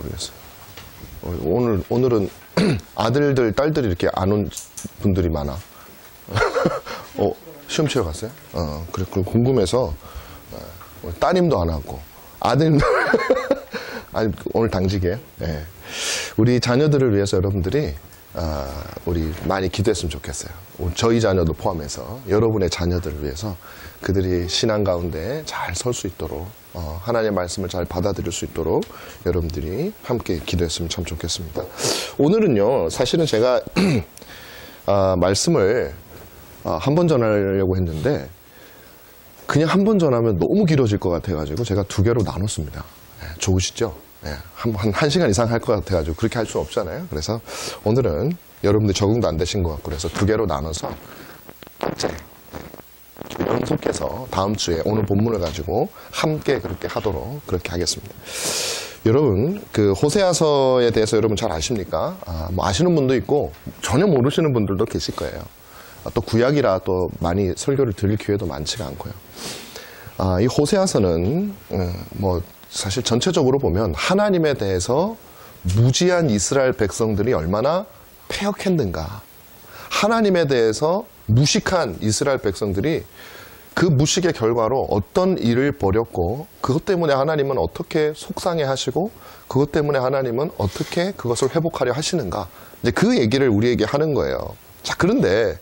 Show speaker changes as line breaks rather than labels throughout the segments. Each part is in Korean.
걸렸어요. 오늘은 아들들, 딸들이 이렇게 안 온 분들이 많아. 시험 치러 갔어요? 그래, 궁금해서, 따님도 안 왔고, 아들도, 아니, 오늘 당직이에요? 네. 우리 자녀들을 위해서 여러분들이, 우리 많이 기도했으면 좋겠어요. 저희 자녀도 포함해서, 여러분의 자녀들을 위해서 그들이 신앙 가운데 잘 설 수 있도록, 하나님의 말씀을 잘 받아들일 수 있도록 여러분들이 함께 기도했으면 참 좋겠습니다. 오늘은요, 사실은 제가, 말씀을 한 번 전하려고 했는데 그냥 한 번 전하면 너무 길어질 것 같아가지고 제가 두 개로 나눴습니다. 좋으시죠? 한 시간 이상 할 것 같아가지고 그렇게 할 수 없잖아요. 그래서 오늘은 여러분들 적응도 안 되신 것 같고 그래서 두 개로 나눠서 첫째, 연속해서 다음 주에 오늘 본문을 가지고 함께 그렇게 하도록 그렇게 하겠습니다. 여러분, 그 호세아서에 대해서 여러분 잘 아십니까? 뭐 아시는 분도 있고 전혀 모르시는 분들도 계실 거예요. 또 구약이라 또 많이 설교를 드릴 기회도 많지가 않고요. 이 호세아서는 뭐 사실 전체적으로 보면 하나님에 대해서 무지한 이스라엘 백성들이 얼마나 패역했는가, 하나님에 대해서 무식한 이스라엘 백성들이 그 무식의 결과로 어떤 일을 벌였고 그것 때문에 하나님은 어떻게 속상해 하시고 그것 때문에 하나님은 어떻게 그것을 회복하려 하시는가, 이제 그 얘기를 우리에게 하는 거예요. 자, 그런데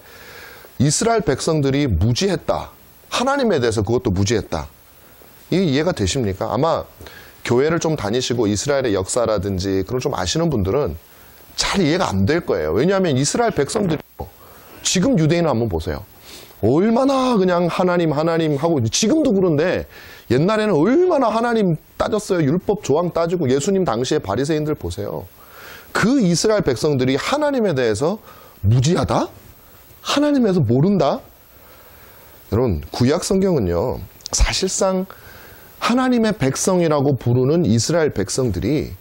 이스라엘 백성들이 무지했다, 하나님에 대해서 그것도 무지했다, 이게 이해가 되십니까? 아마 교회를 좀 다니시고 이스라엘의 역사라든지 그런 좀 아시는 분들은 잘 이해가 안 될 거예요. 왜냐하면 이스라엘 백성들이 지금 유대인을 한번 보세요. 얼마나 그냥 하나님 하고, 지금도 그런데 옛날에는 얼마나 하나님 따졌어요. 율법 조항 따지고. 예수님 당시에 바리새인들 보세요. 그 이스라엘 백성들이 하나님에 대해서 무지하다? 하나님에 대해서 모른다? 여러분, 구약 성경은요, 사실상 하나님의 백성이라고 부르는 이스라엘 백성들이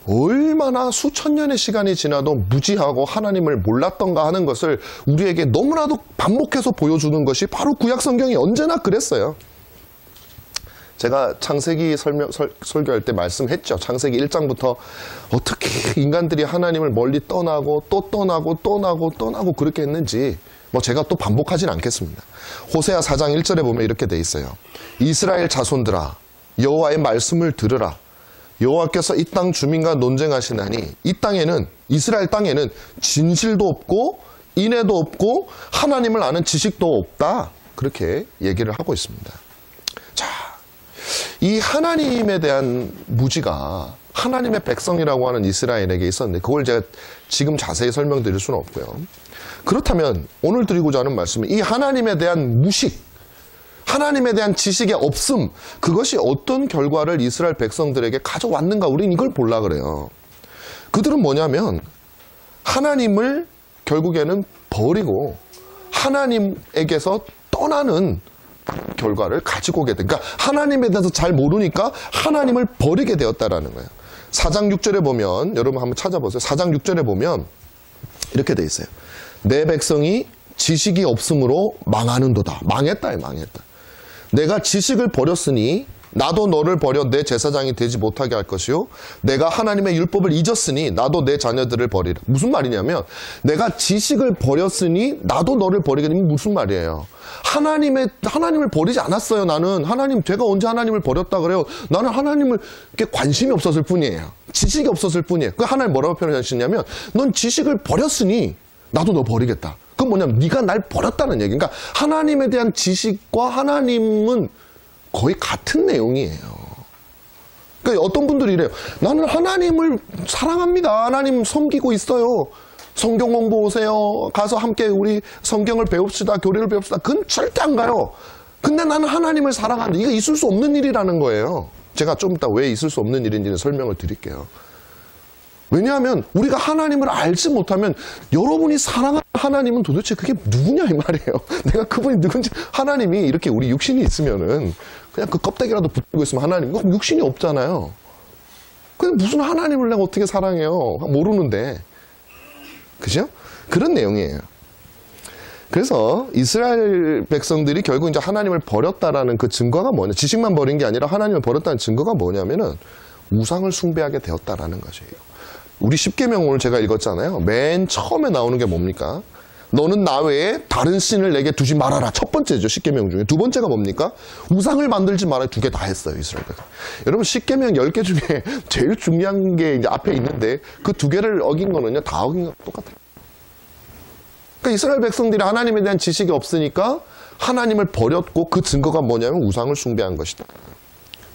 얼마나 수천 년의 시간이 지나도 무지하고 하나님을 몰랐던가 하는 것을 우리에게 너무나도 반복해서 보여주는 것이 바로 구약 성경이 언제나 그랬어요. 제가 창세기 설교할 때 말씀했죠. 창세기 1장부터 어떻게 인간들이 하나님을 멀리 떠나고 또 떠나고 그렇게 했는지 뭐 제가 또 반복하진 않겠습니다. 호세아 4장 1절에 보면 이렇게 돼 있어요. 이스라엘 자손들아, 여호와의 말씀을 들으라. 여호와께서 이 땅 주민과 논쟁하시나니 이 땅에는, 이스라엘 땅에는 진실도 없고 인애도 없고 하나님을 아는 지식도 없다, 그렇게 얘기를 하고 있습니다. 자, 이 하나님에 대한 무지가 하나님의 백성이라고 하는 이스라엘에게 있었는데 그걸 제가 지금 자세히 설명드릴 수는 없고요. 그렇다면 오늘 드리고자 하는 말씀은 이 하나님에 대한 무식, 하나님에 대한 지식의 없음, 그것이 어떤 결과를 이스라엘 백성들에게 가져왔는가, 우리는 이걸 보려고 그래요. 그들은 뭐냐면 하나님을 결국에는 버리고 하나님에게서 떠나는 결과를 가지고 오게 된, 그러니까 하나님에 대해서 잘 모르니까 하나님을 버리게 되었다라는 거예요. 4장 6절에 보면, 여러분 한번 찾아보세요. 4장 6절에 보면 이렇게 돼 있어요. 내 백성이 지식이 없음으로 망하는도다. 망했다. 내가 지식을 버렸으니 나도 너를 버려 내 제사장이 되지 못하게 할 것이요, 내가 하나님의 율법을 잊었으니 나도 내 자녀들을 버리라. 무슨 말이냐면 내가 지식을 버렸으니 나도 너를 버리게 되면 무슨 말이에요? 하나님을 버리지 않았어요. 나는 하나님, 제가 언제 하나님을 버렸다 그래요? 나는 하나님을 관심이 없었을 뿐이에요. 지식이 없었을 뿐이에요. 그 하나님 뭐라고 표현하시냐면 넌 지식을 버렸으니 나도 너 버리겠다. 그건 뭐냐면 네가 날 버렸다는 얘기. 그러니까 하나님에 대한 지식과 하나님은 거의 같은 내용이에요. 그러니까 어떤 분들이 이래요. 나는 하나님을 사랑합니다. 하나님 섬기고 있어요. 성경 공부 오세요. 가서 함께 우리 성경을 배웁시다. 교리를 배웁시다. 그건 절대 안 가요. 근데 나는 하나님을 사랑하는데 이거 있을 수 없는 일이라는 거예요. 제가 좀 이따 왜 있을 수 없는 일인지는 설명을 드릴게요. 왜냐하면 우리가 하나님을 알지 못하면 여러분이 사랑하는 하나님은 도대체 그게 누구냐 이 말이에요. 내가 그분이 누군지, 하나님이 이렇게 우리 육신이 있으면은 그냥 그 껍데기라도 붙고 있으면 하나님, 그럼 육신이 없잖아요. 근데 무슨 하나님을 내가 어떻게 사랑해요? 모르는데. 그죠? 그런 내용이에요. 그래서 이스라엘 백성들이 결국 이제 하나님을 버렸다라는 그 증거가 뭐냐, 지식만 버린 게 아니라 하나님을 버렸다는 증거가 뭐냐면은 우상을 숭배하게 되었다라는 것이에요. 우리 십계명 오늘 제가 읽었잖아요. 맨 처음에 나오는 게 뭡니까? 너는 나 외에 다른 신을 내게 두지 말아라. 첫 번째죠. 십계명 중에. 두 번째가 뭡니까? 우상을 만들지 말아라. 두 개 다 했어요. 이스라엘들. 여러분 십계명 10개 중에 제일 중요한 게 이제 앞에 있는데 그 두 개를 어긴 거는요. 다 어긴 거 똑같아요. 그러니까 이스라엘 백성들이 하나님에 대한 지식이 없으니까 하나님을 버렸고 그 증거가 뭐냐면 우상을 숭배한 것이다.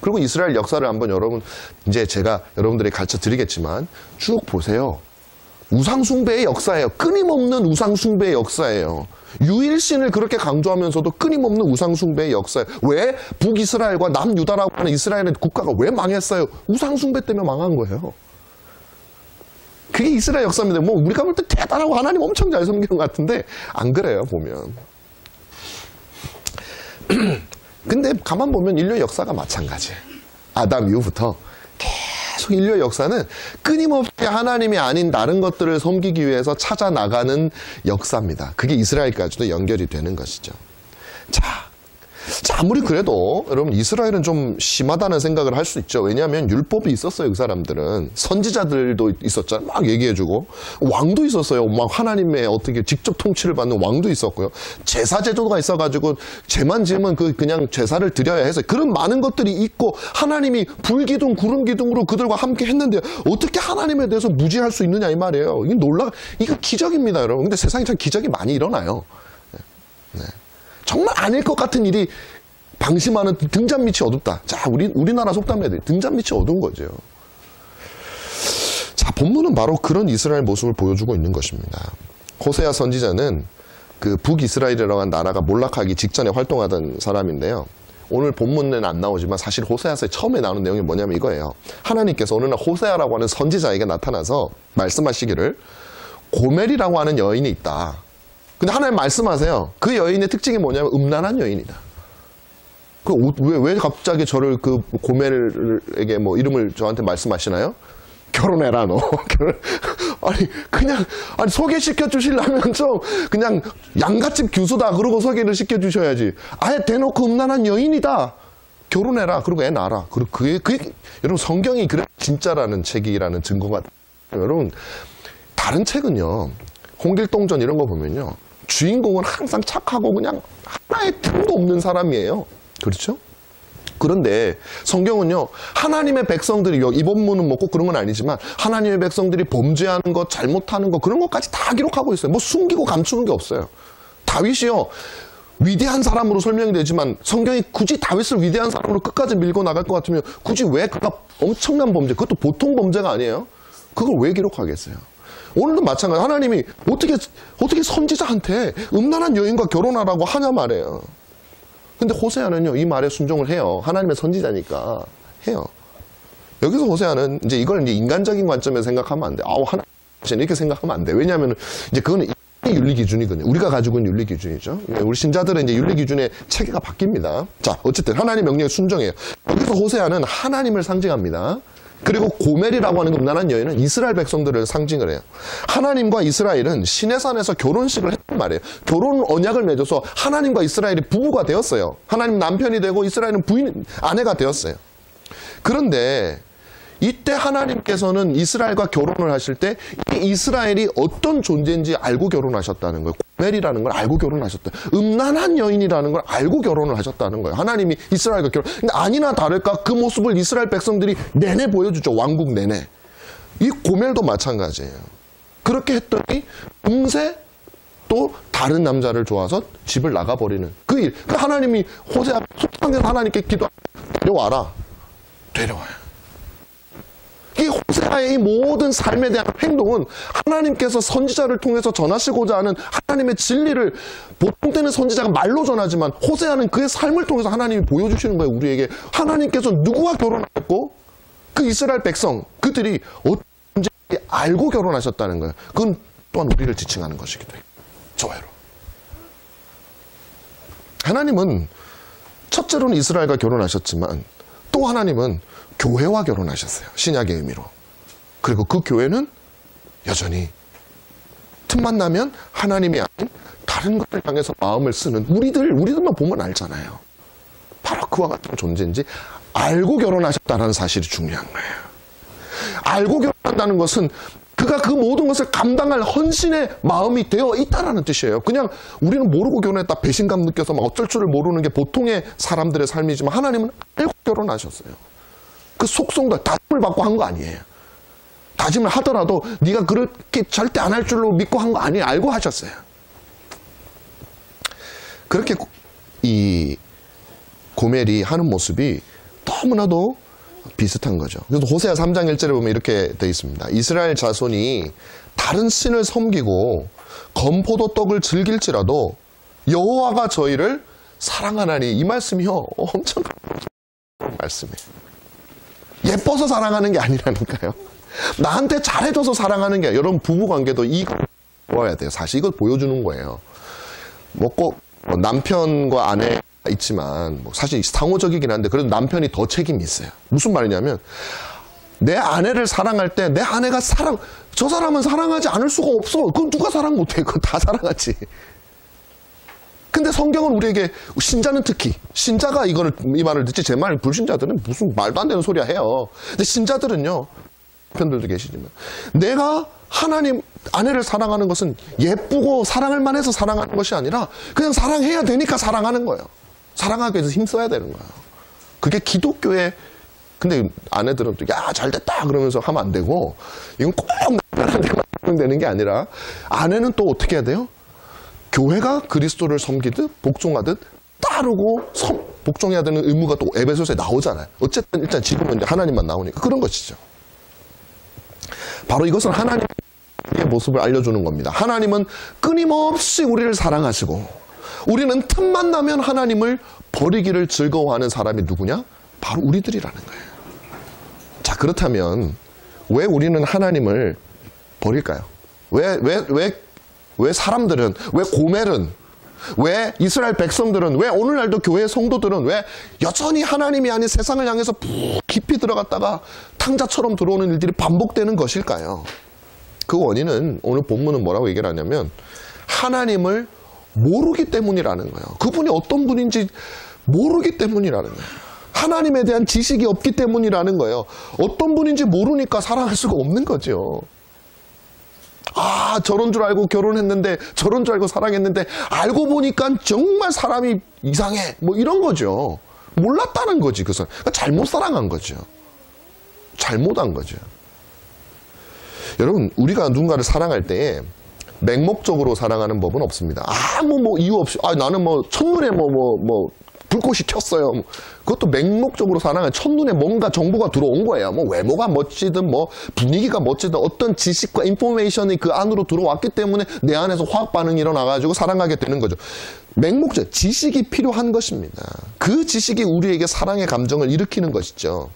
그리고 이스라엘 역사를 한번 여러분 이제 제가 여러분들에게 가르쳐 드리겠지만 쭉 보세요. 우상숭배의 역사예요. 끊임없는 우상숭배의 역사예요. 유일신을 그렇게 강조하면서도 끊임없는 우상숭배의 역사예요. 왜 북이스라엘과 남유다라고 하는 이스라엘의 국가가 왜 망했어요? 우상숭배 때문에 망한 거예요. 그게 이스라엘 역사입니다. 뭐 우리가 볼 때 대단하고 하나님 엄청 잘 섬기는 것 같은데 안 그래요, 보면. 근데 가만 보면 인류의 역사가 마찬가지예요. 아담 이후부터 계속 인류의 역사는 끊임없이 하나님이 아닌 다른 것들을 섬기기 위해서 찾아 나가는 역사입니다. 그게 이스라엘까지도 연결이 되는 것이죠. 자, 아무리 그래도 여러분 이스라엘은 좀 심하다는 생각을 할 수 있죠. 왜냐하면 율법이 있었어요. 그 사람들은 선지자들도 있었잖아요. 막 얘기해주고 왕도 있었어요. 막 하나님의 어떻게 직접 통치를 받는 왕도 있었고요. 제사 제도가 있어가지고 죄만 지으면 그냥 제사를 드려야 해서 그런 많은 것들이 있고 하나님이 불기둥 구름기둥으로 그들과 함께 했는데 어떻게 하나님에 대해서 무지할 수 있느냐 이 말이에요. 이거 기적입니다, 여러분. 근데 세상에 참 기적이 많이 일어나요. 네. 정말 아닐 것 같은 일이 방심하는 등잔밑이 어둡다. 자, 우리나라 속담해야 돼. 등잔밑이 어두운 거죠. 자, 본문은 바로 그런 이스라엘 모습을 보여주고 있는 것입니다. 호세아 선지자는 그 북이스라엘이라고 하는 나라가 몰락하기 직전에 활동하던 사람인데요. 오늘 본문에는 안 나오지만 사실 호세아서에 처음에 나오는 내용이 뭐냐면 이거예요. 하나님께서 어느 날 호세아라고 하는 선지자에게 나타나서 말씀하시기를 고멜이라고 하는 여인이 있다. 근데 하나님 말씀하세요. 그 여인의 특징이 뭐냐면 음란한 여인이다. 왜 갑자기 저를 그 고멜에게 뭐 이름을 저한테 말씀하시나요? 결혼해라 너. 아니 소개시켜 주시려면 좀 그냥 양갓집 교수다 그러고 소개를 시켜 주셔야지. 아예 대놓고 음란한 여인이다. 결혼해라. 그리고 애 낳아라. 그리고 그게 여러분 성경이 그래 진짜라는 책이라는 증거가 여러분 다른 책은요. 홍길동전 이런 거 보면요. 주인공은 항상 착하고 그냥 하나의 틈도 없는 사람이에요. 그렇죠? 그런데 성경은요. 하나님의 백성들이 이 본문은 뭐 꼭 그런 건 아니지만 하나님의 백성들이 범죄하는 것, 잘못하는 것 그런 것까지 다 기록하고 있어요. 뭐 숨기고 감추는 게 없어요. 다윗이요. 위대한 사람으로 설명이 되지만 성경이 굳이 다윗을 위대한 사람으로 끝까지 밀고 나갈 것 같으면 굳이 왜 그가 엄청난 범죄, 그것도 보통 범죄가 아니에요. 그걸 왜 기록하겠어요? 오늘도 마찬가지. 하나님이 어떻게 선지자한테 음란한 여인과 결혼하라고 하냐 말이에요. 근데 호세아는요, 이 말에 순종을 해요. 하나님의 선지자니까 해요. 여기서 호세아는 이제 이걸 이제 인간적인 관점에서 생각하면 안 돼. 하나님 이렇게 생각하면 안 돼. 왜냐하면 이제 그거는 윤리 기준이거든요. 우리가 가지고 있는 윤리 기준이죠. 우리 신자들은 이제 윤리 기준의 체계가 바뀝니다. 자, 어쨌든 하나님 명령에 순종해요. 여기서 호세아는 하나님을 상징합니다. 그리고 고멜이라고 하는 음란한 여인은 이스라엘 백성들을 상징을 해요. 하나님과 이스라엘은 시내산에서 결혼식을 했단 말이에요. 결혼 언약을 맺어서 하나님과 이스라엘이 부부가 되었어요. 하나님 남편이 되고 이스라엘은 아내가 되었어요. 그런데 이때 하나님께서는 이스라엘과 결혼을 하실 때 이 이스라엘이 어떤 존재인지 알고 결혼하셨다는 거예요. 고멜이라는 걸 알고 결혼하셨다. 음란한 여인이라는 걸 알고 결혼을 하셨다는 거예요. 하나님이 이스라엘과 결혼. 근데 아니나 다를까 그 모습을 이스라엘 백성들이 내내 보여주죠. 왕국 내내. 이 고멜도 마찬가지예요. 그렇게 했더니 금세 또 다른 남자를 좋아서 집을 나가버리는 그 일. 그 하나님이 호세아 속상해서 하나님께 기도하라. 데려와라. 데려와요. 이 호세아의 이 모든 삶에 대한 행동은 하나님께서 선지자를 통해서 전하시고자 하는 하나님의 진리를 보통 때는 선지자가 말로 전하지만 호세아는 그의 삶을 통해서 하나님이 보여주시는 거예요. 우리에게 하나님께서 누구와 결혼했고 그 이스라엘 백성 그들이 어떤 문제인지 알고 결혼하셨다는 거예요. 그건 또한 우리를 지칭하는 것이기도 해요. 좋아요. 하나님은 첫째로는 이스라엘과 결혼하셨지만 또 하나님은 교회와 결혼하셨어요. 신약의 의미로. 그리고 그 교회는 여전히 틈만 나면 하나님이 아닌 다른 것을 향해서 마음을 쓰는 우리들만 보면 알잖아요. 바로 그와 같은 존재인지 알고 결혼하셨다는 사실이 중요한 거예요. 알고 결혼한다는 것은 그가 그 모든 것을 감당할 헌신의 마음이 되어 있다라는 뜻이에요. 그냥 우리는 모르고 결혼했다 배신감 느껴서 막 어쩔 줄을 모르는 게 보통의 사람들의 삶이지만 하나님은 알고 결혼하셨어요. 그 속성도 다짐을 받고 한 거 아니에요. 다짐을 하더라도 네가 그렇게 절대 안 할 줄로 믿고 한 거 아니에요. 알고 하셨어요. 그렇게 이 고멜이 하는 모습이 너무나도 비슷한 거죠. 그래서 호세아 3장 1절에 보면 이렇게 되어 있습니다. 이스라엘 자손이 다른 신을 섬기고 건포도떡을 즐길지라도 여호와가 저희를 사랑하나니, 이 말씀이요 엄청 말씀이에요. 예뻐서 사랑하는 게 아니라니까요. 나한테 잘해줘서 사랑하는 게 아니라, 여러분 부부관계도 이거 보아야 돼요. 사실 이걸 보여주는 거예요. 뭐 꼭 남편과 아내 있지만 뭐 사실 상호적이긴 한데 그래도 남편이 더 책임이 있어요. 무슨 말이냐면 내 아내를 사랑할 때 내 아내가 저 사람은 사랑하지 않을 수가 없어. 그건 누가 사랑 못해. 그건 다 사랑하지. 근데 성경은 우리에게, 신자는 특히, 신자가 이 말을 듣지 제 말 불신자들은 무슨 말도 안 되는 소리야 해요. 근데 신자들은요, 편들도 계시지만 내가 하나님 아내를 사랑하는 것은 예쁘고 사랑할 만해서 사랑하는 것이 아니라 그냥 사랑해야 되니까 사랑하는 거예요. 사랑하기 위해서 힘써야 되는 거예요. 그게 기독교의, 근데 아내들은 또 야 잘됐다 그러면서 하면 안 되고, 이건 꼭 남편한테만 되는 게 아니라 아내는 또 어떻게 해야 돼요? 교회가 그리스도를 섬기듯 복종하듯 따르고 복종해야 되는 의무가 또 에베소서에 나오잖아요. 어쨌든 일단 지금은 이제 하나님만 나오니까 그런 것이죠. 바로 이것은 하나님의 모습을 알려주는 겁니다. 하나님은 끊임없이 우리를 사랑하시고 우리는 틈만 나면 하나님을 버리기를 즐거워하는 사람이 누구냐? 바로 우리들이라는 거예요. 자, 그렇다면 왜 우리는 하나님을 버릴까요? 왜 사람들은, 왜 고멜은, 왜 이스라엘 백성들은, 왜 오늘날도 교회 성도들은 왜 여전히 하나님이 아닌 세상을 향해서 깊이 들어갔다가 탕자처럼 들어오는 일들이 반복되는 것일까요? 그 원인은 오늘 본문은 뭐라고 얘기를 하냐면 하나님을 모르기 때문이라는 거예요. 그분이 어떤 분인지 모르기 때문이라는 거예요. 하나님에 대한 지식이 없기 때문이라는 거예요. 어떤 분인지 모르니까 사랑할 수가 없는 거죠. 아, 저런 줄 알고 결혼했는데, 저런 줄 알고 사랑했는데 알고 보니까 정말 사람이 이상해, 뭐 이런 거죠. 몰랐다는 거지. 그러니까 잘못 사랑한 거죠. 잘못한 거죠. 여러분, 우리가 누군가를 사랑할 때 맹목적으로 사랑하는 법은 없습니다. 아무 이유 없이, 나는 첫눈에 불꽃이 켰어요. 그것도 맹목적으로 사랑하는, 첫눈에 뭔가 정보가 들어온 거예요. 외모가 멋지든 분위기가 멋지든 어떤 지식과 인포메이션이 그 안으로 들어왔기 때문에 내 안에서 화학 반응이 일어나가지고 사랑하게 되는 거죠. 맹목적, 지식이 필요한 것입니다. 그 지식이 우리에게 사랑의 감정을 일으키는 것이죠.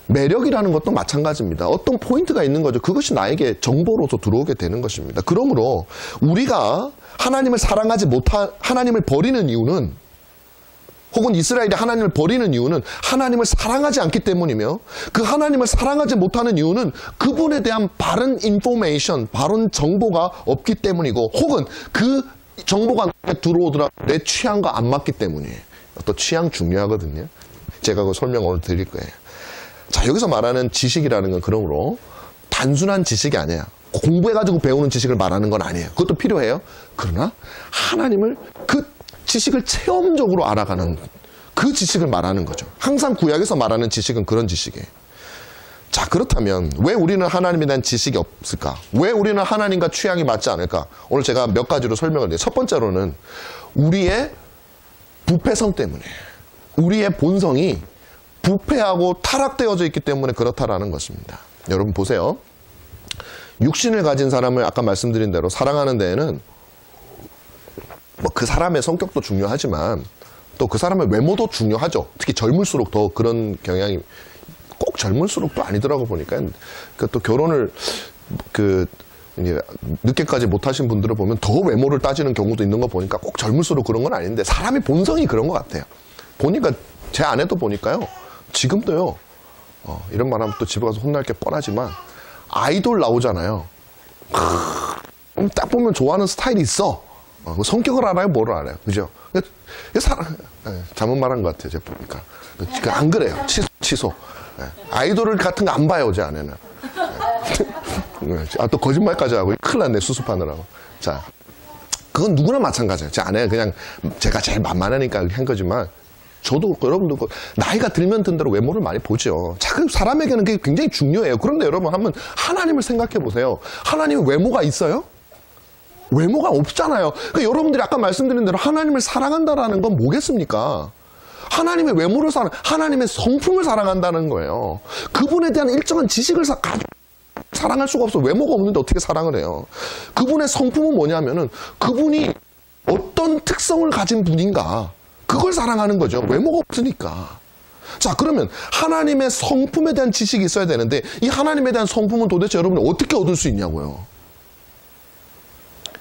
매력이라는 것도 마찬가지입니다. 어떤 포인트가 있는 거죠. 그것이 나에게 정보로서 들어오게 되는 것입니다. 그러므로 우리가 하나님을 사랑하지 하나님을 버리는 이유는, 혹은 이스라엘이 하나님을 버리는 이유는 하나님을 사랑하지 않기 때문이며, 그 하나님을 사랑하지 못하는 이유는 그분에 대한 바른 인포메이션, 바른 정보가 없기 때문이고, 혹은 그 정보가 들어오더라도 내 취향과 안 맞기 때문이에요. 또 취향 중요하거든요. 제가 그 설명 오늘 드릴 거예요. 자, 여기서 말하는 지식이라는 건 그러므로 단순한 지식이 아니에요. 공부해가지고 배우는 지식을 말하는 건 아니에요. 그것도 필요해요. 그러나 하나님을, 그 지식을 체험적으로 알아가는 그 지식을 말하는 거죠. 항상 구약에서 말하는 지식은 그런 지식이에요. 자, 그렇다면 왜 우리는 하나님에 대한 지식이 없을까? 왜 우리는 하나님과 취향이 맞지 않을까? 오늘 제가 몇 가지로 설명을 드려요. 첫 번째로는 우리의 부패성 때문에, 우리의 본성이 부패하고 타락되어져 있기 때문에 그렇다라는 것입니다. 여러분 보세요. 육신을 가진 사람을 아까 말씀드린 대로 사랑하는 데에는 그 사람의 성격도 중요하지만 또 그 사람의 외모도 중요하죠. 특히 젊을수록 더 그런 경향이, 꼭 젊을수록 또 아니더라고 보니까, 또 결혼을 이제 늦게까지 못하신 분들을 보면 더 외모를 따지는 경우도 있는 거 보니까 꼭 젊을수록 그런 건 아닌데, 사람의 본성이 그런 것 같아요. 보니까 제 아내도 보니까요, 지금도요, 이런 말 하면 또 집에 가서 혼날 게 뻔하지만 아이돌 나오잖아요. 딱 보면 좋아하는 스타일이 있어. 그 성격을 알아요? 뭐를 알아요? 그죠? 잘못 말한 것 같아요, 제가 보니까. 안 그래요. 취소. 아이돌 같은 거 안 봐요, 제 아내는. 또 거짓말까지 하고, 큰일 났네, 수습하느라고. 자, 그건 누구나 마찬가지예요. 제 아내가 그냥 제가 제일 만만하니까 한 거지만, 저도 그렇고 여러분도 그렇고 나이가 들면 든 대로 외모를 많이 보죠. 자, 그럼 사람에게는 그게 굉장히 중요해요. 그런데 여러분 한번 하나님을 생각해 보세요. 하나님은 외모가 있어요? 외모가 없잖아요. 그러니까 여러분들이 아까 말씀드린 대로 하나님을 사랑한다라는 건 뭐겠습니까? 하나님의 외모를 하나님의 성품을 사랑한다는 거예요. 그분에 대한 일정한 지식을 사랑할 수가 없어. 외모가 없는데 어떻게 사랑을 해요? 그분의 성품은 뭐냐면은 그분이 어떤 특성을 가진 분인가, 그걸 사랑하는 거죠. 외모가 없으니까. 자, 그러면 하나님의 성품에 대한 지식이 있어야 되는데 이 하나님에 대한 성품은 도대체 여러분이 어떻게 얻을 수 있냐고요.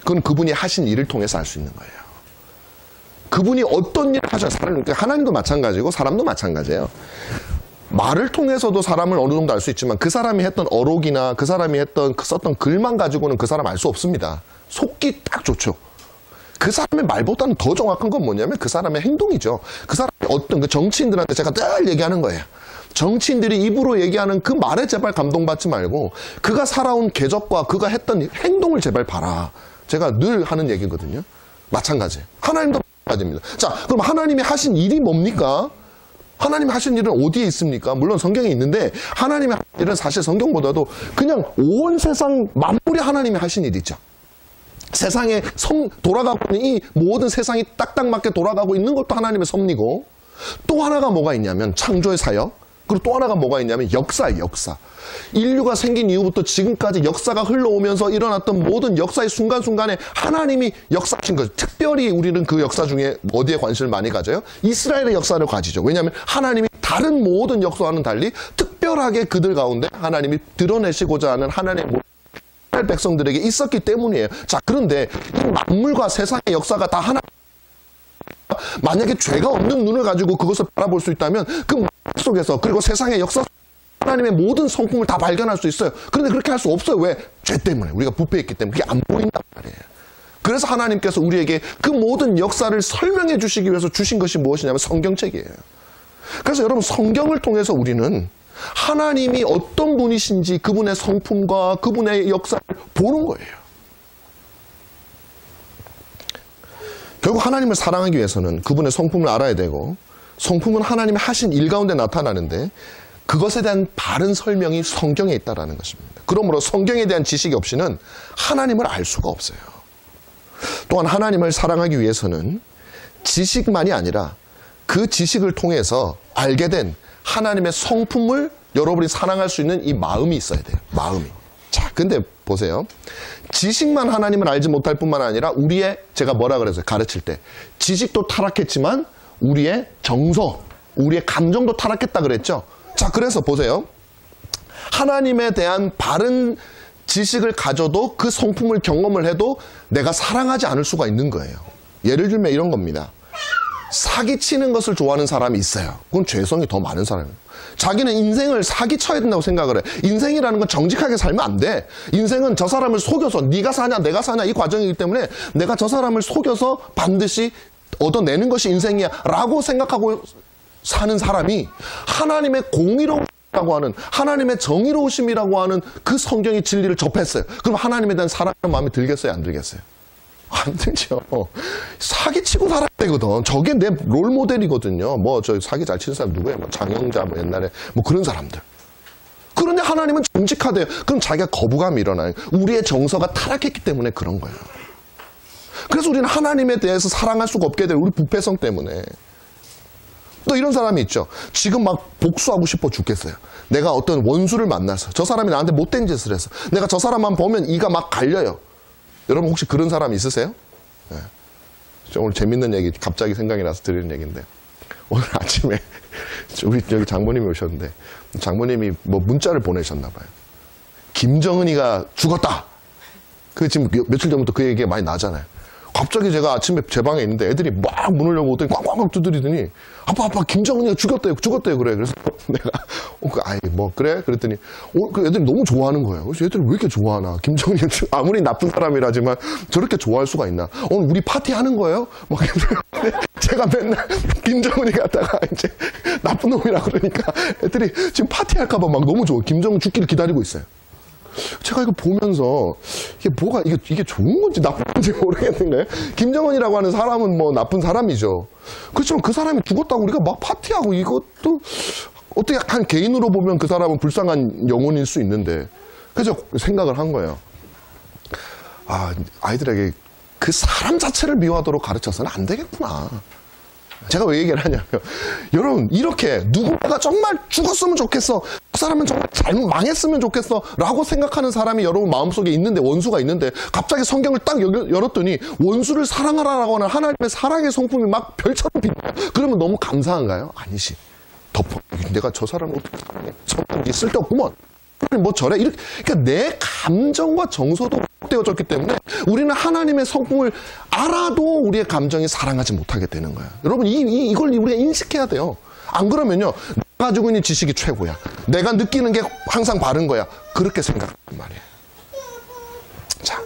그건 그분이 하신 일을 통해서 알 수 있는 거예요. 그분이 어떤 일을 하셨어요. 하나님도 마찬가지고 사람도 마찬가지예요. 말을 통해서도 사람을 어느 정도 알 수 있지만 그 사람이 했던 어록이나 그 사람이 썼던 글만 가지고는 그 사람 알 수 없습니다. 속기 딱 좋죠. 그 사람의 말보다는 더 정확한 건 뭐냐면 그 사람의 행동이죠. 그 사람이 어떤 그 정치인들한테 제가 늘 얘기하는 거예요. 정치인들이 입으로 얘기하는 그 말에 제발 감동받지 말고 그가 살아온 궤적과 그가 했던 행동을 제발 봐라. 제가 늘 하는 얘기거든요. 마찬가지예요. 하나님도 마찬가지입니다. 자, 그럼 하나님이 하신 일이 뭡니까? 하나님이 하신 일은 어디에 있습니까? 물론 성경에 있는데 하나님이 하신 일은 사실 성경보다도 그냥 온 세상 만물이 하나님이 하신 일이죠. 세상에 돌아가고 있는 이 모든 세상이 딱딱 맞게 돌아가고 있는 것도 하나님의 섭리고, 또 하나가 뭐가 있냐면 창조의 사역, 그리고 또 하나가 뭐가 있냐면 역사예요. 역사. 인류가 생긴 이후부터 지금까지 역사가 흘러오면서 일어났던 모든 역사의 순간순간에 하나님이 역사하신 거죠. 특별히 우리는 그 역사 중에 어디에 관심을 많이 가져요? 이스라엘의 역사를 가지죠. 왜냐하면 하나님이 다른 모든 역사와는 달리 특별하게 그들 가운데 하나님이 드러내시고자 하는 하나님의 이스라엘 백성들에게 있었기 때문이에요. 자, 그런데 이 만물과 세상의 역사가 다 하나, 만약에 죄가 없는 눈을 가지고 그것을 바라볼 수 있다면 그 속에서, 그리고 세상의 역사 하나님의 모든 성품을 다 발견할 수 있어요. 그런데 그렇게 할 수 없어요. 왜? 죄 때문에. 우리가 부패했기 때문에 그게 안 보인단 말이에요. 그래서 하나님께서 우리에게 그 모든 역사를 설명해 주시기 위해서 주신 것이 무엇이냐면 성경책이에요. 그래서 여러분, 성경을 통해서 우리는 하나님이 어떤 분이신지 그분의 성품과 그분의 역사를 보는 거예요. 결국 하나님을 사랑하기 위해서는 그분의 성품을 알아야 되고, 성품은 하나님이 하신 일 가운데 나타나는데 그것에 대한 바른 설명이 성경에 있다는 것입니다. 그러므로 성경에 대한 지식이 없이는 하나님을 알 수가 없어요. 또한 하나님을 사랑하기 위해서는 지식만이 아니라 그 지식을 통해서 알게 된 하나님의 성품을 여러분이 사랑할 수 있는 이 마음이 있어야 돼요. 마음이. 자, 근데 보세요. 지식만 하나님을 알지 못할 뿐만 아니라 우리의, 제가 뭐라 그랬어요? 가르칠 때. 지식도 타락했지만 우리의 정서, 우리의 감정도 타락했다 그랬죠? 자, 그래서 보세요. 하나님에 대한 바른 지식을 가져도 그 성품을 경험을 해도 내가 사랑하지 않을 수가 있는 거예요. 예를 들면 이런 겁니다. 사기치는 것을 좋아하는 사람이 있어요. 그건 죄성이 더 많은 사람이에요. 자기는 인생을 사기쳐야 된다고 생각을 해. 인생이라는 건 정직하게 살면 안 돼. 인생은 저 사람을 속여서 네가 사냐 내가 사냐 이 과정이기 때문에 내가 저 사람을 속여서 반드시 얻어내는 것이 인생이야 라고 생각하고 사는 사람이 하나님의 공의로움이라고 하는, 하나님의 정의로우심이라고 하는 그 성경의 진리를 접했어요. 그럼 하나님에 대한 사랑하는 마음이 들겠어요? 안 들겠어요? 안 들죠. 사기치고 살아야 되거든. 저게 내 롤모델이거든요. 뭐 저 사기 잘 치는 사람 누구예요? 뭐 장영자 뭐 옛날에 뭐 그런 사람들. 그런데 하나님은 정직하대요. 그럼 자기가 거부감이 일어나요. 우리의 정서가 타락했기 때문에 그런 거예요. 그래서 우리는 하나님에 대해서 사랑할 수가 없게 돼요. 우리 부패성 때문에. 또 이런 사람이 있죠. 지금 막 복수하고 싶어 죽겠어요. 내가 어떤 원수를 만나서 저 사람이 나한테 못된 짓을 해서 내가 저 사람만 보면 이가 막 갈려요. 여러분 혹시 그런 사람 있으세요? 네. 오늘 재밌는 얘기 갑자기 생각이 나서 드리는 얘기인데, 오늘 아침에 우리 여기 장모님이 오셨는데 장모님이 뭐 문자를 보내셨나 봐요. 김정은이가 죽었다. 그 지금 며칠 전부터 그 얘기가 많이 나잖아요. 갑자기 제가 아침에 제 방에 있는데 애들이 막 문을 열고 오더니 꽝꽝꽝 두드리더니 아빠 김정은이가 죽었대요 그래. 그래서 내가 아이 뭐 그래? 그랬더니 그 애들이 너무 좋아하는 거예요. 그래서 애들이 왜 이렇게 좋아하나? 김정은이 아무리 나쁜 사람이라지만 저렇게 좋아할 수가 있나? 오늘 우리 파티 하는 거예요? 막 제가 맨날 김정은이 갔다가 이제 나쁜 놈이라 그러니까 애들이 지금 파티 할까봐 막 너무 좋아. 김정은 죽기를 기다리고 있어요. 제가 이거 보면서 이게 좋은 건지 나쁜 건지 모르겠는 거예요. 김정은이라고 하는 사람은 뭐 나쁜 사람이죠. 그렇지만 그 사람이 죽었다고 우리가 막 파티하고 이것도 어떻게 한 개인으로 보면 그 사람은 불쌍한 영혼일 수 있는데 그래서 생각을 한 거예요. 아이들에게 그 사람 자체를 미워하도록 가르쳐서는 안 되겠구나. 제가 왜 얘기를 하냐면 여러분 이렇게 누군가가 정말 죽었으면 좋겠어 그 사람은 정말 잘못 망했으면 좋겠어 라고 생각하는 사람이 여러분 마음속에 있는데 원수가 있는데 갑자기 성경을 딱 열었더니 원수를 사랑하라라고 하는 하나님의 사랑의 성품이 막 별처럼 빛나요. 그러면 너무 감사한가요? 아니지. 덮어. 내가 저 사람을 어떻게 사랑해? 성품이 쓸데없구먼. 뭐 저래? 그러니까 내 감정과 정서도 되어졌기 때문에 우리는 하나님의 성품을 알아도 우리의 감정이 사랑하지 못하게 되는 거야. 여러분 이걸 우리가 인식해야 돼요. 안 그러면요. 내가 가지고 있는 지식이 최고야. 내가 느끼는 게 항상 바른 거야. 그렇게 생각하는 말이에요. 자,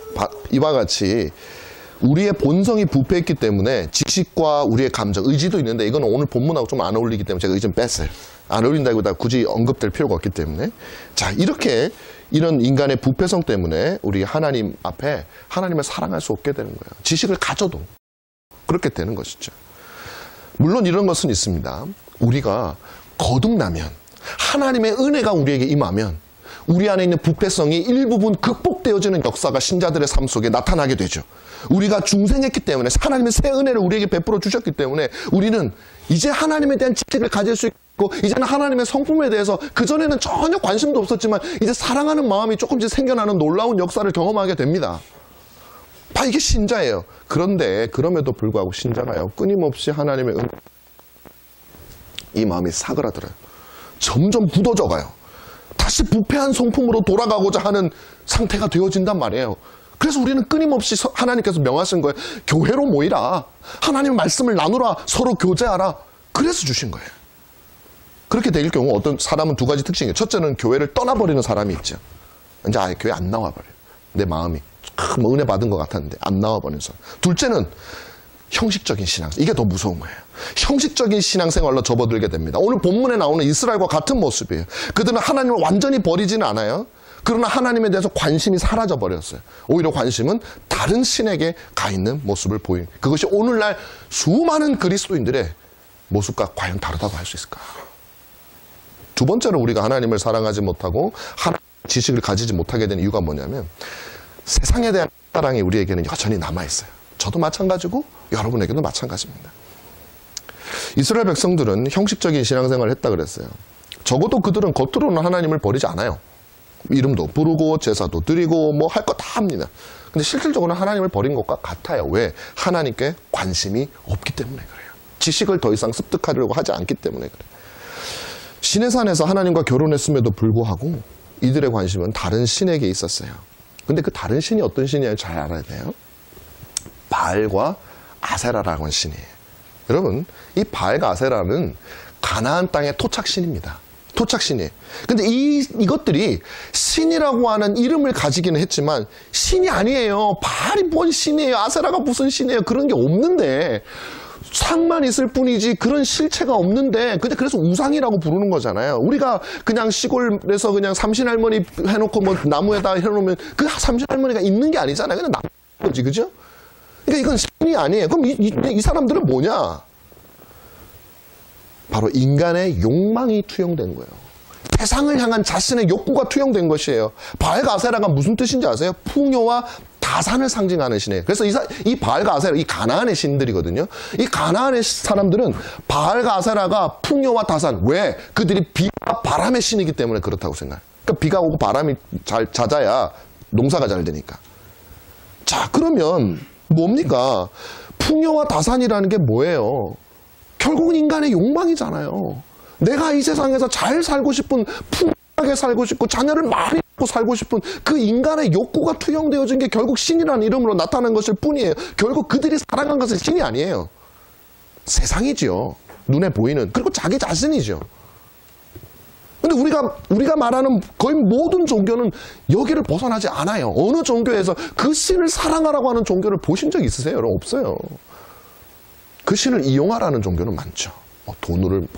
이와 같이 우리의 본성이 부패했기 때문에 지식과 우리의 감정, 의지도 있는데 이건 오늘 본문하고 좀 안 어울리기 때문에 제가 의지는 뺐어요. 안 어울린다기보다 굳이 언급될 필요가 없기 때문에. 자, 이렇게 이런 인간의 부패성 때문에 우리 하나님 앞에 하나님을 사랑할 수 없게 되는 거예요. 지식을 가져도 그렇게 되는 것이죠. 물론 이런 것은 있습니다. 우리가 거듭나면 하나님의 은혜가 우리에게 임하면 우리 안에 있는 부패성이 일부분 극복되어지는 역사가 신자들의 삶 속에 나타나게 되죠. 우리가 중생했기 때문에 하나님의 새 은혜를 우리에게 베풀어 주셨기 때문에 우리는 이제 하나님에 대한 지식을 가질 수 있고 이제는 하나님의 성품에 대해서 그전에는 전혀 관심도 없었지만 이제 사랑하는 마음이 조금씩 생겨나는 놀라운 역사를 경험하게 됩니다. 이게 신자예요. 그런데 그럼에도 불구하고 신자가요. 끊임없이 하나님의 이 마음이 사그라들어요. 점점 굳어져가요. 다시 부패한 성품으로 돌아가고자 하는 상태가 되어진단 말이에요. 그래서 우리는 끊임없이 하나님께서 명하신 거예요. 교회로 모이라. 하나님의 말씀을 나누라. 서로 교제하라. 그래서 주신 거예요. 그렇게 될 경우 어떤 사람은 두 가지 특징이에요. 첫째는 교회를 떠나버리는 사람이 있죠. 이제 아예 교회 안 나와버려요. 내 마음이 뭐 은혜 받은 것 같았는데 안 나와버리는 사람. 둘째는 형식적인 신앙생활. 이게 더 무서운 거예요. 형식적인 신앙생활로 접어들게 됩니다. 오늘 본문에 나오는 이스라엘과 같은 모습이에요. 그들은 하나님을 완전히 버리지는 않아요. 그러나 하나님에 대해서 관심이 사라져버렸어요. 오히려 관심은 다른 신에게 가 있는 모습을 보이는, 그것이 오늘날 수많은 그리스도인들의 모습과 과연 다르다고 할 수 있을까? 두 번째로 우리가 하나님을 사랑하지 못하고 하나님의 지식을 가지지 못하게 된 이유가 뭐냐면 세상에 대한 사랑이 우리에게는 여전히 남아있어요. 저도 마찬가지고 여러분에게도 마찬가지입니다. 이스라엘 백성들은 형식적인 신앙생활을 했다 그랬어요. 적어도 그들은 겉으로는 하나님을 버리지 않아요. 이름도 부르고 제사도 드리고 뭐 할 거 다 합니다. 근데 실질적으로는 하나님을 버린 것과 같아요. 왜? 하나님께 관심이 없기 때문에 그래요. 지식을 더 이상 습득하려고 하지 않기 때문에 그래요. 시내산에서 하나님과 결혼했음에도 불구하고 이들의 관심은 다른 신에게 있었어요. 근데 그 다른 신이 어떤 신이냐를 잘 알아야 돼요. 바알과 아세라라고 하는 신이에요. 여러분, 이 바알과 아세라는 가나안 땅의 토착신입니다. 토착신이에요. 근데 이것들이 신이라고 하는 이름을 가지기는 했지만 신이 아니에요. 바알이 뭔 신이에요. 아세라가 무슨 신이에요. 그런 게 없는데 상만 있을 뿐이지 그런 실체가 없는데 근데 그래서 우상이라고 부르는 거잖아요. 우리가 그냥 시골에서 그냥 삼신할머니 해놓고 뭐 나무에다 해놓으면 그 삼신할머니가 있는 게 아니잖아요. 그냥 나무 거지, 그죠? 그러니까 이건 신이 아니에요. 그럼 이 사람들은 뭐냐? 바로 인간의 욕망이 투영된 거예요. 세상을 향한 자신의 욕구가 투영된 것이에요. 바알과 아세라가 무슨 뜻인지 아세요? 풍요와 다산을 상징하는 신이에요. 그래서 이 바알과 아세라, 이 가나안의 신들이거든요. 이 가나안의 사람들은 바알과 아세라가 풍요와 다산, 왜? 그들이 비와 바람의 신이기 때문에 그렇다고 생각해요. 그러니까 비가 오고 바람이 잘 잦아야 농사가 잘 되니까. 자, 그러면 뭡니까? 풍요와 다산이라는 게 뭐예요? 결국은 인간의 욕망이잖아요. 내가 이 세상에서 잘 살고 싶은, 풍요하게 살고 싶고 자녀를 많이 살고 싶은 그 인간의 욕구가 투영되어진 게 결국 신이라는 이름으로 나타난 것일 뿐이에요. 결국 그들이 사랑한 것은 신이 아니에요. 세상이지요. 눈에 보이는. 그리고 자기 자신이죠. 근데 우리가 말하는 거의 모든 종교는 여기를 벗어나지 않아요. 어느 종교에서 그 신을 사랑하라고 하는 종교를 보신 적 있으세요? 여러분? 없어요. 그 신을 이용하라는 종교는 많죠.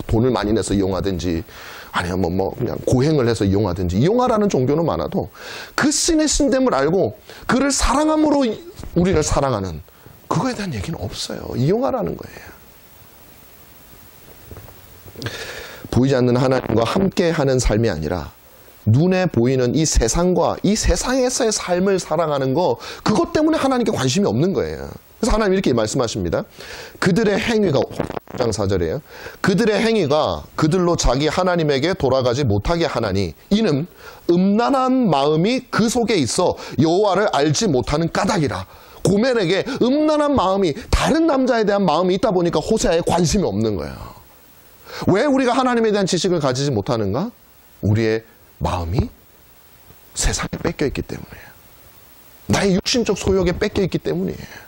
돈을 많이 내서 이용하든지 아니면 그냥 고행을 해서 이용하든지 이용하라는 종교는 많아도 그 신의 신됨을 알고 그를 사랑함으로 우리를 사랑하는 그거에 대한 얘기는 없어요. 이용하라는 거예요. 보이지 않는 하나님과 함께하는 삶이 아니라 눈에 보이는 이 세상과 이 세상에서의 삶을 사랑하는 거 그것 때문에 하나님께 관심이 없는 거예요. 그래서 하나님 이렇게 말씀하십니다. 그들의 행위가 5장 4절이에요. 그들의 행위가 그들로 자기 하나님에게 돌아가지 못하게 하나니 이는 음란한 마음이 그 속에 있어 여호와를 알지 못하는 까닭이라. 고멜에게 음란한 마음이 다른 남자에 대한 마음이 있다 보니까 호세아에 관심이 없는 거예요. 왜 우리가 하나님에 대한 지식을 가지지 못하는가? 우리의 마음이 세상에 뺏겨 있기 때문이에요. 나의 육신적 소욕에 뺏겨 있기 때문이에요.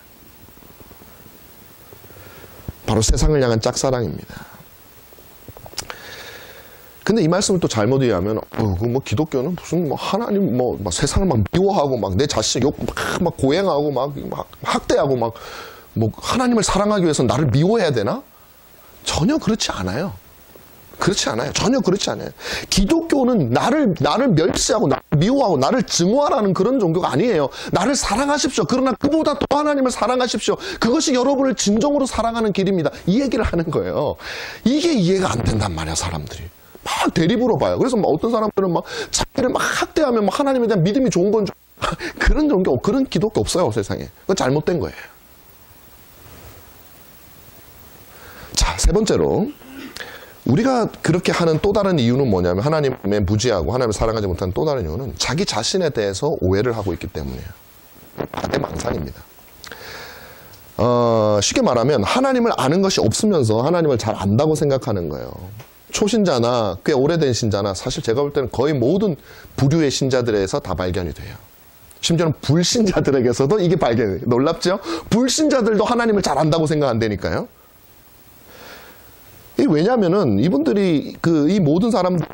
바로 세상을 향한 짝사랑입니다. 근데 이 말씀을 또 잘못 이해하면 기독교는 무슨 하나님 세상을 막 미워하고 막 내 자신 막 고행하고 막 학대하고 막 하나님을 사랑하기 위해서 나를 미워해야 되나? 전혀 그렇지 않아요. 그렇지 않아요. 전혀 그렇지 않아요. 기독교는 나를 멸시하고 나를 미워하고 나를 증오하라는 그런 종교가 아니에요. 나를 사랑하십시오. 그러나 그보다 더 하나님을 사랑하십시오. 그것이 여러분을 진정으로 사랑하는 길입니다. 이 얘기를 하는 거예요. 이게 이해가 안 된단 말이야, 사람들이. 막 대립으로 봐요. 그래서 어떤 사람들은 자기를 학대하면 하나님에 대한 믿음이 좋은 건 그런 종교, 그런 기독교 없어요, 세상에. 그건 잘못된 거예요. 자, 세 번째로 우리가 그렇게 하는 또 다른 이유는 뭐냐면 하나님의 무지하고 하나님을 사랑하지 못하는 또 다른 이유는 자기 자신에 대해서 오해를 하고 있기 때문이에요. 과대망상입니다. 쉽게 말하면 하나님을 아는 것이 없으면서 하나님을 잘 안다고 생각하는 거예요. 초신자나 꽤 오래된 신자나 사실 제가 볼 때는 거의 모든 부류의 신자들에서 다 발견이 돼요. 심지어는 불신자들에게서도 이게 발견이 돼요. 놀랍죠? 불신자들도 하나님을 잘 안다고 생각한다니까요. 왜냐하면은 이분들이 이 모든 사람들이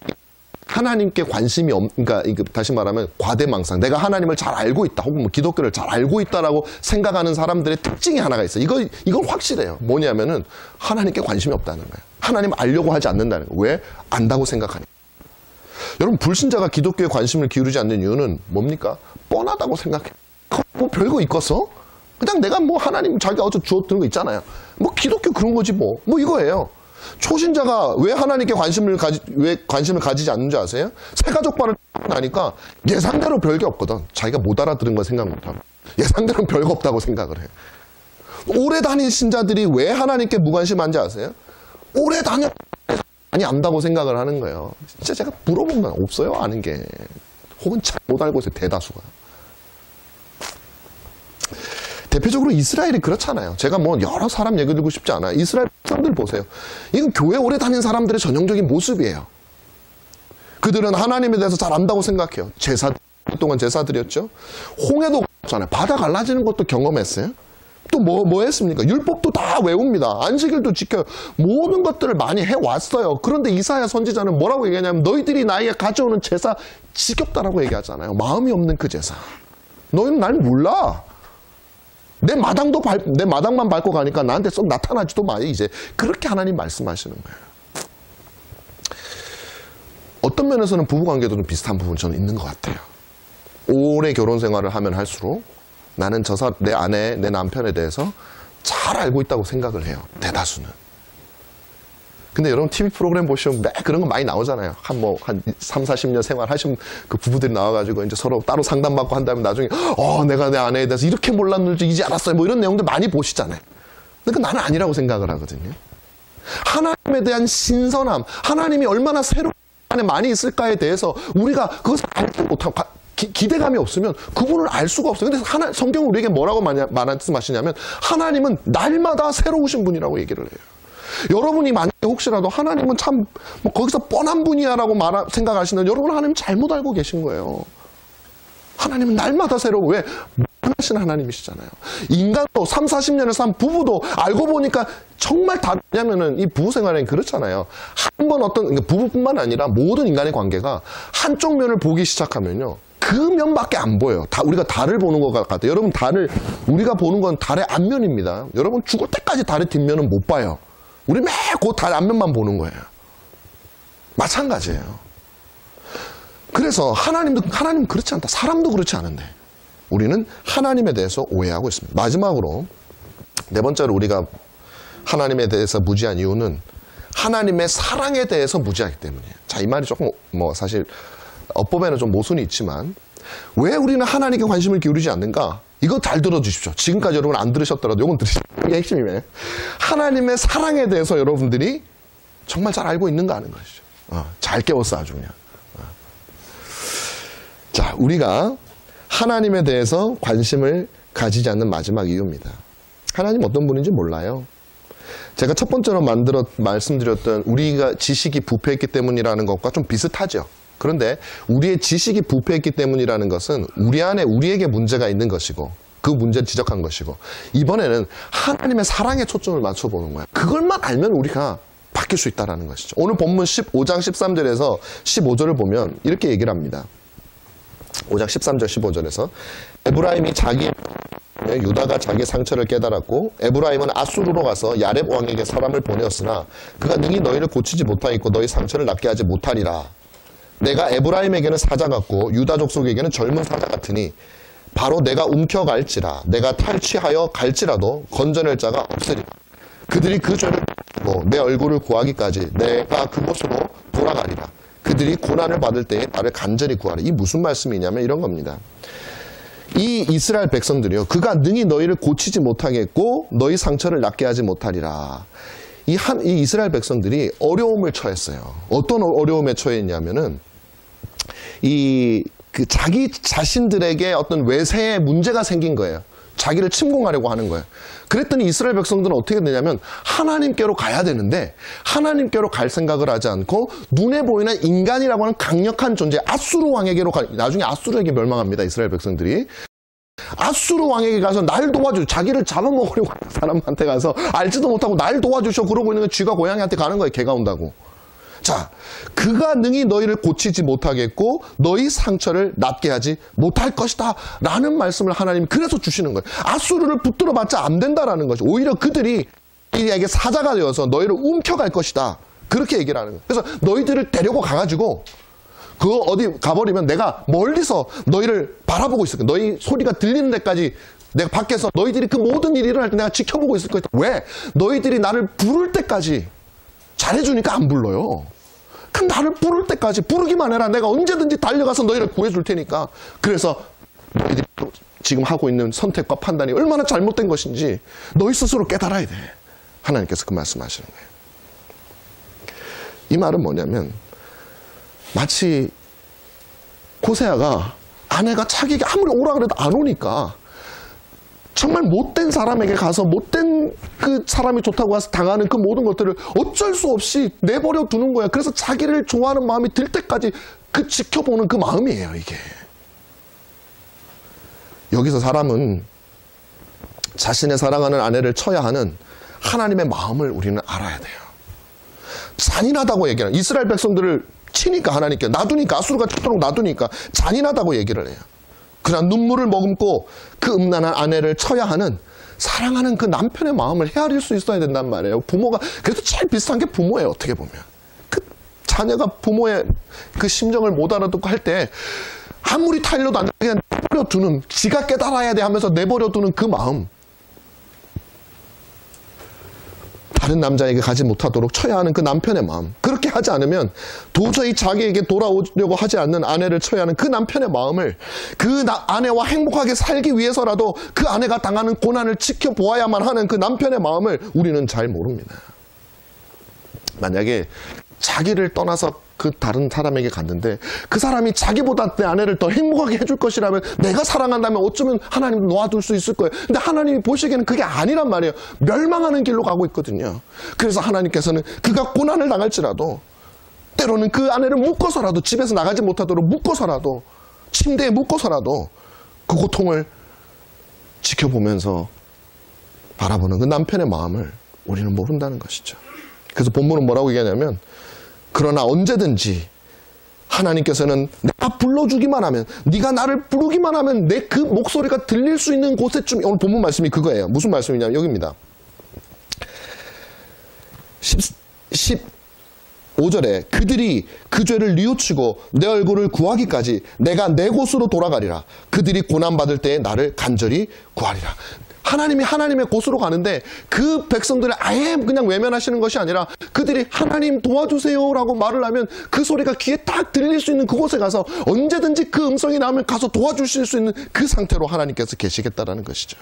하나님께 관심이 그러니까 다시 말하면 과대망상. 내가 하나님을 잘 알고 있다, 혹은 기독교를 잘 알고 있다라고 생각하는 사람들의 특징이 하나가 있어요. 이건 확실해요. 뭐냐면은 하나님께 관심이 없다는 거예요. 하나님 알려고 하지 않는다는 거예요. 왜? 안다고 생각하니까. 여러분, 불신자가 기독교에 관심을 기울이지 않는 이유는 뭡니까? 뻔하다고 생각해요. 별거 있겠어? 그냥 내가 하나님 자기가 어쩌 주었던 거 있잖아요. 기독교 그런 거지 이거예요. 초신자가 왜 하나님께 왜 관심을 가지지 않는지 아세요? 새가족발을 나니까 예상대로 별게 없거든. 자기가 못 알아들은 걸 생각 못하고 예상대로는 별거 없다고 생각을 해. 오래 다닌 신자들이 왜 하나님께 무관심한지 아세요? 오래 다녀 많이 안다고 생각을 하는 거예요. 진짜 제가 물어보면 없어요, 아는 게. 혹은 잘못 알고 있어요, 대다수가. 대표적으로 이스라엘이 그렇잖아요. 제가 여러 사람 얘기 들고 싶지 않아요. 이스라엘 사람들 보세요. 이건 교회 오래 다닌 사람들의 전형적인 모습이에요. 그들은 하나님에 대해서 잘 안다고 생각해요. 동안 제사 드렸죠. 홍해도 갔잖아요. 바다 갈라지는 것도 경험했어요. 또 뭐 했습니까? 율법도 다 외웁니다. 안식일도 지켜요. 모든 것들을 많이 해왔어요. 그런데 이사야 선지자는 뭐라고 얘기하냐면 너희들이 나에게 가져오는 제사 지겹다라고 얘기하잖아요. 마음이 없는 그 제사. 너희는 날 몰라. 내 마당만 밟고 가니까 나한테 썩 나타나지도 마, 이제. 그렇게 하나님 말씀하시는 거예요. 어떤 면에서는 부부관계도 좀 비슷한 부분 저는 있는 것 같아요. 오래 결혼 생활을 하면 할수록 나는 내 아내, 내 남편에 대해서 잘 알고 있다고 생각을 해요. 대다수는. 근데 여러분 TV 프로그램 보시면 매 그런 거 많이 나오잖아요. 한 3, 40년 생활하신 그 부부들이 나와가지고 이제 서로 따로 상담받고 한 다음에 나중에 내가 내 아내에 대해서 이렇게 몰랐는지 이제 알았어요. 이런 내용들 많이 보시잖아요. 그러니까 나는 아니라고 생각을 하거든요. 하나님에 대한 신선함, 하나님이 얼마나 새로운 안에 많이 있을까에 대해서 우리가 그것을 알지 못하고 기대감이 없으면 그분을 알 수가 없어요. 근데 성경은 우리에게 뭐라고 말씀하시냐면 하나님은 날마다 새로우신 분이라고 얘기를 해요. 여러분이 만약에 혹시라도 하나님은 참 거기서 뻔한 분이야라고 생각하시는 여러분 하나님 잘못 알고 계신 거예요. 하나님은 날마다 새로워. 왜? 무한하신 하나님이시잖아요. 인간도 3, 40년을 산 부부도 알고 보니까 정말 다르냐면은 이 부부 생활은 그렇잖아요. 한 번 어떤 부부뿐만 아니라 모든 인간의 관계가 한쪽 면을 보기 시작하면요. 그 면밖에 안 보여요. 다 우리가 달을 보는 것 같아요. 여러분 우리가 보는 건 달의 앞면입니다. 여러분 죽을 때까지 달의 뒷면은 못 봐요. 우리 매일 그 달 앞면만 보는 거예요. 마찬가지예요. 그래서 하나님 그렇지 않다. 사람도 그렇지 않은데 우리는 하나님에 대해서 오해하고 있습니다. 마지막으로 네 번째로 우리가 하나님에 대해서 무지한 이유는 하나님의 사랑에 대해서 무지하기 때문이에요. 자, 이 말이 조금 사실 어법에는 좀 모순이 있지만 왜 우리는 하나님께 관심을 기울이지 않는가? 이거 잘 들어주십시오. 지금까지 여러분 안 들으셨더라도 이건 들으시죠. 이게 핵심이에요. 하나님의 사랑에 대해서 여러분들이 정말 잘 알고 있는가 하는 것이죠. 잘 깨웠어 아주 그냥. 자, 우리가 하나님에 대해서 관심을 가지지 않는 마지막 이유입니다. 하나님 어떤 분인지 몰라요. 제가 첫 번째로 말씀드렸던 우리가 지식이 부패했기 때문이라는 것과 좀 비슷하죠. 그런데 우리의 지식이 부패했기 때문이라는 것은 우리 안에 우리에게 문제가 있는 것이고 그 문제를 지적한 것이고 이번에는 하나님의 사랑에 초점을 맞춰보는 거예요. 그걸만 알면 우리가 바뀔 수 있다는 것이죠. 오늘 본문 15장 13절에서 15절을 보면 이렇게 얘기를 합니다. 5장 13절 15절에서 에브라임이 유다가 자기 상처를 깨달았고 에브라임은 아수르로 가서 야렙 왕에게 사람을 보내었으나 그가 능히 너희를 고치지 못하였고 너희 상처를 낫게 하지 못하리라. 내가 에브라임에게는 사자 같고 유다 족속에게는 젊은 사자 같으니 바로 내가 움켜갈지라 내가 탈취하여 갈지라도 건져낼 자가 없으리라. 그들이 그 죄를 내 얼굴을 구하기까지 내가 그곳으로 돌아가리라. 그들이 고난을 받을 때에 나를 간절히 구하라. 이 무슨 말씀이냐면 이런 겁니다. 이 이스라엘 백성들이요. 그가 능히 너희를 고치지 못하겠고 너희 상처를 낫게 하지 못하리라. 이 이스라엘 백성들이 어려움을 처했어요. 어떤 어려움에 처했냐면은 자기 자신들에게 어떤 외세의 문제가 생긴 거예요. 자기를 침공하려고 하는 거예요. 그랬더니 이스라엘 백성들은 어떻게 되냐면 하나님께로 가야 되는데 하나님께로 갈 생각을 하지 않고 눈에 보이는 인간이라고 하는 강력한 존재 아수르 왕에게로 나중에 아수르에게 멸망합니다. 이스라엘 백성들이. 아수르 왕에게 가서 날 도와줘. 자기를 잡아먹으려고 하는 사람한테 가서 알지도 못하고 날 도와주셔. 그러고 있는 건 쥐가 고양이한테 가는 거예요. 개가 온다고. 자, 그가 능히 너희를 고치지 못하겠고 너희 상처를 낫게 하지 못할 것이다 라는 말씀을 하나님이 그래서 주시는 거예요. 아수르를 붙들어봤자 안 된다라는 것이 오히려 그들이 이에게 사자가 되어서 너희를 움켜갈 것이다 그렇게 얘기를 하는 거예요. 그래서 너희들을 데리고 가가지고 어디 가버리면 내가 멀리서 너희를 바라보고 있을 거야. 너희 소리가 들리는 데까지 내가 밖에서 너희들이 그 모든 일이 일어날 때 내가 지켜보고 있을 거야. 왜? 너희들이 나를 부를 때까지 잘해주니까 안 불러요. 그럼 나를 부를 때까지 부르기만 해라. 내가 언제든지 달려가서 너희를 구해줄 테니까. 그래서 너희들이 지금 하고 있는 선택과 판단이 얼마나 잘못된 것인지 너희 스스로 깨달아야 돼. 하나님께서 그 말씀하시는 거예요. 이 말은 뭐냐면 마치 호세아가 아내가 자기에게 아무리 오라 그래도 안 오니까 정말 못된 사람에게 가서 못된 그 사람이 좋다고 해서 당하는 그 모든 것들을 어쩔 수 없이 내버려 두는 거야. 그래서 자기를 좋아하는 마음이 들 때까지 그 지켜보는 그 마음이에요, 이게. 여기서 사람은 자신의 사랑하는 아내를 쳐야 하는 하나님의 마음을 우리는 알아야 돼요. 잔인하다고 얘기하는 이스라엘 백성들을 치니까 하나님께 놔두니까 아수르가 죽도록 놔두니까 잔인하다고 얘기를 해요. 그러나 눈물을 머금고 그 음란한 아내를 쳐야 하는 사랑하는 그 남편의 마음을 헤아릴 수 있어야 된단 말이에요. 부모가 그래도 제일 비슷한 게 부모예요. 어떻게 보면 그 자녀가 부모의 그 심정을 못 알아듣고 할 때 아무리 타일러도 안 그냥 내버려두는 지가 깨달아야 돼 하면서 내버려두는 그 마음 다른 남자에게 가지 못하도록 쳐야 하는 그 남편의 마음 그렇게 하지 않으면 도저히 자기에게 돌아오려고 하지 않는 아내를 쳐야 하는 그 남편의 마음을 그 아내와 행복하게 살기 위해서라도 그 아내가 당하는 고난을 지켜보아야만 하는 그 남편의 마음을 우리는 잘 모릅니다. 만약에 자기를 떠나서 그 다른 사람에게 갔는데 그 사람이 자기보다 내 아내를 더 행복하게 해줄 것이라면 내가 사랑한다면 어쩌면 하나님 놓아둘 수 있을 거예요. 근데 하나님이 보시기에는 그게 아니란 말이에요. 멸망하는 길로 가고 있거든요. 그래서 하나님께서는 그가 고난을 당할지라도 때로는 그 아내를 묶어서라도 집에서 나가지 못하도록 묶어서라도 침대에 묶어서라도 그 고통을 지켜보면서 바라보는 그 남편의 마음을 우리는 모른다는 것이죠. 그래서 본문은 뭐라고 얘기하냐면, 그러나 언제든지 하나님께서는 내가 불러주기만 하면, 네가 나를 부르기만 하면 내 그 목소리가 들릴 수 있는 곳에쯤, 오늘 본문 말씀이 그거예요. 무슨 말씀이냐면 여기입니다. 15절에 그들이 그 죄를 뉘우치고 내 얼굴을 구하기까지 내가 내 곳으로 돌아가리라. 그들이 고난받을 때에 나를 간절히 구하리라. 하나님이 하나님의 곳으로 가는데 그 백성들을 아예 그냥 외면하시는 것이 아니라 그들이 하나님 도와주세요 라고 말을 하면 그 소리가 귀에 딱 들릴 수 있는 그곳에 가서 언제든지 그 음성이 나오면 가서 도와주실 수 있는 그 상태로 하나님께서 계시겠다라는 것이죠.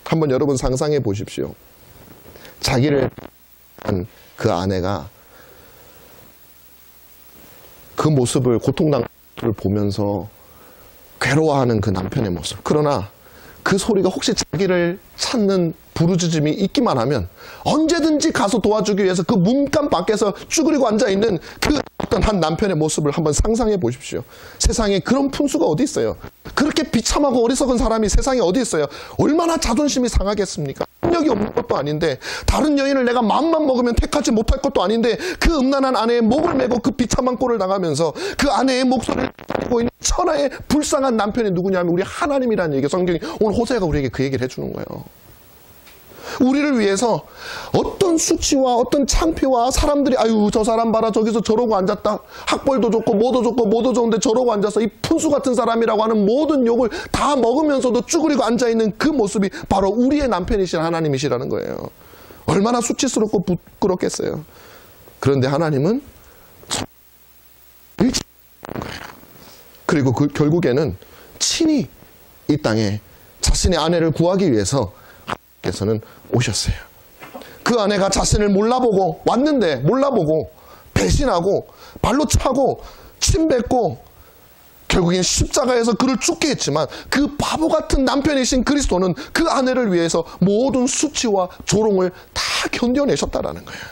한번 여러분 상상해 보십시오. 자기를 한 그 아내가 그 모습을, 고통당하는 모습을 보면서 괴로워하는 그 남편의 모습. 그러나 그 소리가 혹시 자기를 찾는 부르짖음이 있기만 하면 언제든지 가서 도와주기 위해서 그 문간 밖에서 쭈그리고 앉아있는 그 어떤 한 남편의 모습을 한번 상상해 보십시오. 세상에 그런 푼수가 어디 있어요? 그렇게 비참하고 어리석은 사람이 세상에 어디 있어요? 얼마나 자존심이 상하겠습니까? 능력이 없는 것도 아닌데, 다른 여인을 내가 마음만 먹으면 택하지 못할 것도 아닌데, 그 음란한 아내의 목을 메고 그 비참한 꼴을 당하면서 그 아내의 목소리를 듣고 있는 천하의 불쌍한 남편이 누구냐면 우리 하나님이라는 얘기, 성경이 오늘 호세아가 우리에게 그 얘기를 해주는 거예요. 우리를 위해서 어떤 수치와 어떤 창피와 사람들이 아유 저 사람 봐라 저기서 저러고 앉았다, 학벌도 좋고 뭐도 좋고 뭐도 좋은데 저러고 앉아서 이 푼수 같은 사람이라고 하는 모든 욕을 다 먹으면서도 쭈그리고 앉아있는 그 모습이 바로 우리의 남편이신 하나님이시라는 거예요. 얼마나 수치스럽고 부끄럽겠어요. 그런데 하나님은 그리고 결국에는 친히 이 땅에 자신의 아내를 구하기 위해서 께서는 오셨어요. 그 아내가 자신을 몰라보고 왔는데, 몰라보고 배신하고 발로 차고 침 뱉고 결국엔 십자가에서 그를 죽게 했지만 그 바보 같은 남편이신 그리스도는 그 아내를 위해서 모든 수치와 조롱을 다 견뎌내셨다라는 거예요.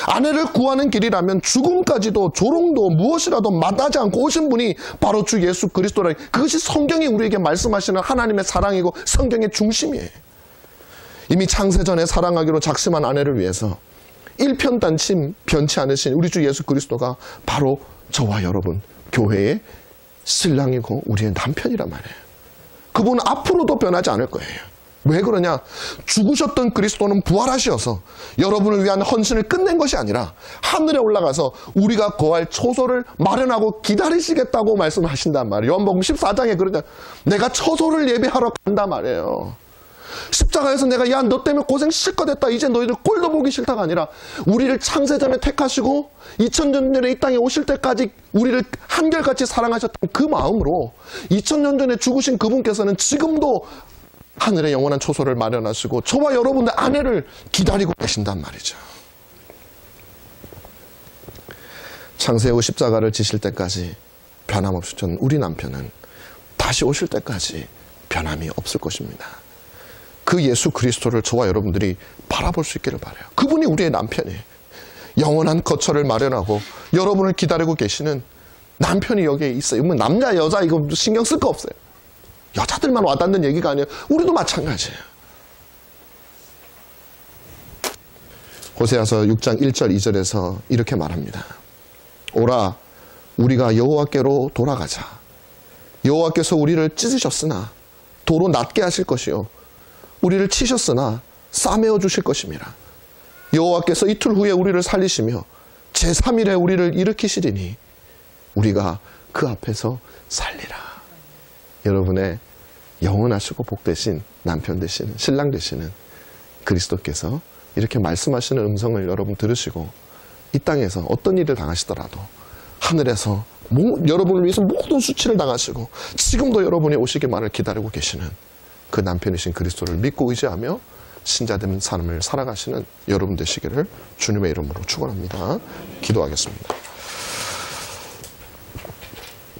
아내를 구하는 길이라면 죽음까지도 조롱도 무엇이라도 마다하지 않고 오신 분이 바로 주 예수 그리스도라. 그것이 성경이 우리에게 말씀하시는 하나님의 사랑이고 성경의 중심이에요. 이미 창세전에 사랑하기로 작심한 아내를 위해서 일편단심 변치 않으신 우리 주 예수 그리스도가 바로 저와 여러분 교회의 신랑이고 우리의 남편이란 말이에요. 그분은 앞으로도 변하지 않을 거예요. 왜 그러냐? 죽으셨던 그리스도는 부활하셔서 여러분을 위한 헌신을 끝낸 것이 아니라 하늘에 올라가서 우리가 거할 처소를 마련하고 기다리시겠다고 말씀하신단 말이에요. 요한복음 14장에 그러냐, 내가 처소를 예배하러 간단 말이에요. 십자가에서 내가 야 너 때문에 고생 실컷 했다, 이제 너희들 꼴도 보기 싫다가 아니라 우리를 창세전에 택하시고 2000년 전에 이 땅에 오실 때까지 우리를 한결같이 사랑하셨던 그 마음으로 2000년 전에 죽으신 그분께서는 지금도 하늘의 영원한 초소를 마련하시고 저와 여러분의 아내를 기다리고 계신단 말이죠. 창세 후 십자가를 지실 때까지 변함없이 전 우리 남편은 다시 오실 때까지 변함이 없을 것입니다. 그 예수 그리스도를 저와 여러분들이 바라볼 수 있기를 바라요. 그분이 우리의 남편이에요. 영원한 거처를 마련하고 여러분을 기다리고 계시는 남편이 여기에 있어요. 뭐 남자 여자 이거 신경 쓸 거 없어요. 여자들만 와닿는 얘기가 아니에요. 우리도 마찬가지예요. 호세아서 6장 1절 2절에서 이렇게 말합니다. 오라 우리가 여호와께로 돌아가자. 여호와께서 우리를 찢으셨으나 도로 낫게 하실 것이요 우리를 치셨으나 싸매어 주실 것입니다. 여호와께서 이틀 후에 우리를 살리시며 제3일에 우리를 일으키시리니 우리가 그 앞에서 살리라. 여러분의 영원하시고 복되신 남편 되시는 신랑 되시는 그리스도께서 이렇게 말씀하시는 음성을 여러분 들으시고 이 땅에서 어떤 일을 당하시더라도 하늘에서 여러분을 위해서 모든 수치를 당하시고 지금도 여러분이 오시기만을 기다리고 계시는 그 남편이신 그리스도를 믿고 의지하며 신자된 삶을 살아가시는 여러분 되시기를 주님의 이름으로 축원합니다. 기도하겠습니다.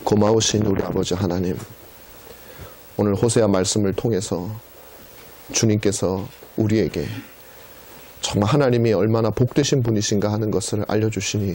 고마우신 우리 아버지 하나님, 오늘 호세아 말씀을 통해서 주님께서 우리에게 정말 하나님이 얼마나 복되신 분이신가 하는 것을 알려주시니